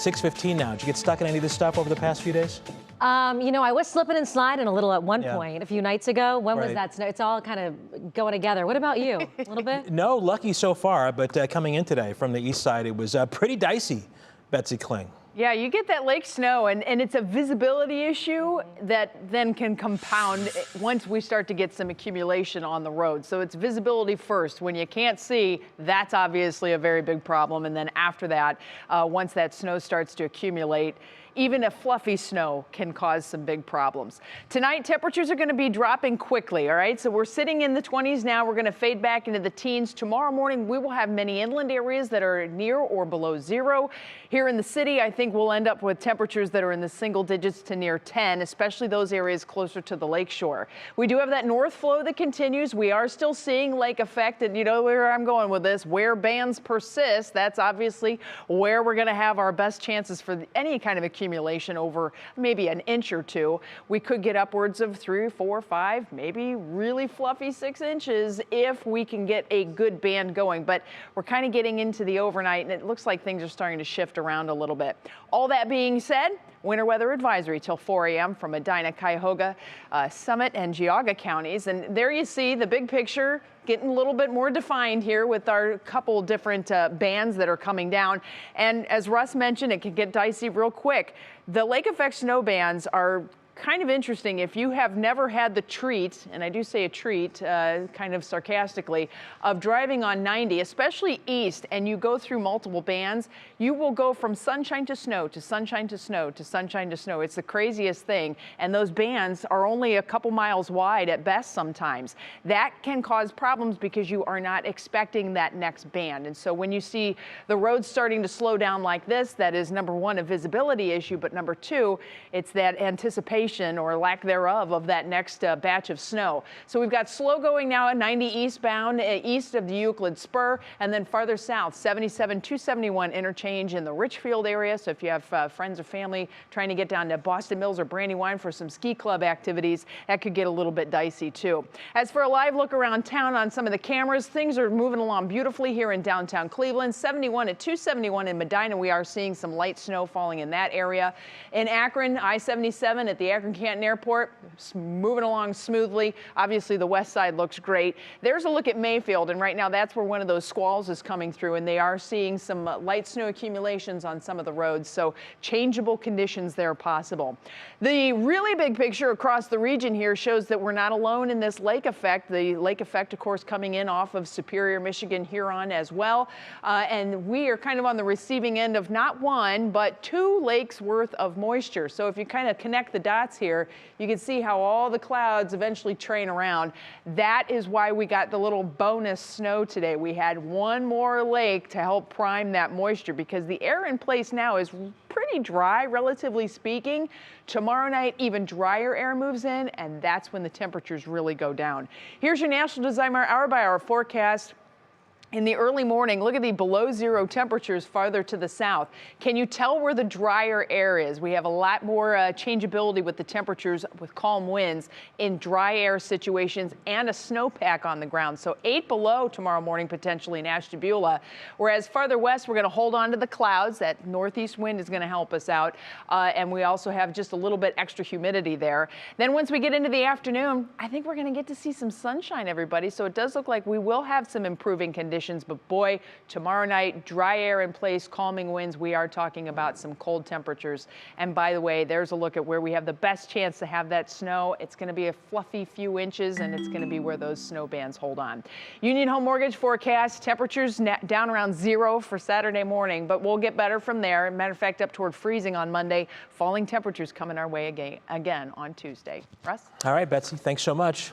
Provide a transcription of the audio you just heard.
6:15 now. Did you get stuck in any of this stuff over the past few days? I was slipping and sliding a little at one point a few nights ago. When was Right. that snow? It's all kind of going together. What about you? A little bit? No, lucky so far, but coming in today from the east side, it was pretty dicey, Betsy Kling. Yeah, you get that lake snow, and it's a visibility issue that then can compound once we start to get some accumulation on the road. So it's visibility first. When you can't see, that's obviously a very big problem. And then after that, once that snow starts to accumulate, even a fluffy snow can cause some big problems. Tonight, temperatures are going to be dropping quickly, all right? So we're sitting in the 20s now. We're going to fade back into the teens. Tomorrow morning, we will have many inland areas that are near or below zero. Here in the city, I think we'll end up with temperatures that are in the single digits to near 10, especially those areas closer to the lake shore. We do have that north flow that continues. We are still seeing lake effect, and you know where I'm going with this. Where bands persist, that's obviously where we're going to have our best chances for any kind of accumulation over maybe an inch or two. We could get upwards of 3, 4, 5, maybe really fluffy 6 inches if we can get a good band going. But we're kind of getting into the overnight, and it looks like things are starting to shift around a little bit. All that being said, winter weather advisory till 4 a.m. from Medina, Cuyahoga, Summit, and Geauga counties. And there you see the big picture getting a little bit more defined here with our couple different bands that are coming down. And as Russ mentioned, it can get dicey real quick. The lake effect snow bands are kind of interesting. If you have never had the treat, and I do say a treat kind of sarcastically, of driving on 90, especially east, and you go through multiple bands, you will go from sunshine to snow to sunshine to snow to sunshine to snow. It's the craziest thing. And those bands are only a couple miles wide at best sometimes. That can cause problems because you are not expecting that next band. And so when you see the roads starting to slow down like this, that is number one, a visibility issue, but number two, it's that anticipation or lack thereof of that next batch of snow. So we've got slow going now at 90 eastbound, east of the Euclid Spur, and then farther south, 77, 271 interchange in the Richfield area. So if you have friends or family trying to get down to Boston Mills or Brandywine for some ski club activities, that could get a little bit dicey too. As for a live look around town on some of the cameras, things are moving along beautifully here in downtown Cleveland. 71 at 271 in Medina, we are seeing some light snow falling in that area. In Akron, I-77 at the Akron-Canton Airport, moving along smoothly. Obviously, the west side looks great. There's a look at Mayfield, and right now that's where one of those squalls is coming through, and they are seeing some light snow accumulations on some of the roads, so changeable conditions there possible. The really big picture across the region here shows that we're not alone in this lake effect. The lake effect, of course, coming in off of Superior, Michigan, Huron as well, and we are kind of on the receiving end of not one, but 2 lakes worth of moisture. So if you kind of connect the dots here, you can see how all the clouds eventually train around. That is why we got the little bonus snow today. We had one more lake to help prime that moisture because the air in place now is pretty dry, relatively speaking. Tomorrow night, even drier air moves in, and that's when the temperatures really go down. Here's your National Designer hour-by-hour forecast. In the early morning, look at the below zero temperatures farther to the south. Can you tell where the drier air is? We have a lot more changeability with the temperatures with calm winds in dry air situations and a snowpack on the ground. So 8 below tomorrow morning, potentially in Ashtabula. Whereas farther west, we're going to hold on to the clouds. That northeast wind is going to help us out. And we also have just a little bit extra humidity there. Then once we get into the afternoon, I think we're going to get to see some sunshine, everybody. So it does look like we will have some improving conditions. But boy, tomorrow night, dry air in place, calming winds. We are talking about some cold temperatures. And by the way, there's a look at where we have the best chance to have that snow. It's going to be a fluffy few inches, and it's going to be where those snow bands hold on. Union Home Mortgage forecast, temperatures down around 0 for Saturday morning, but we'll get better from there. Matter of fact, up toward freezing on Monday. Falling temperatures coming our way again on Tuesday. Russ? All right, Betsy, thanks so much.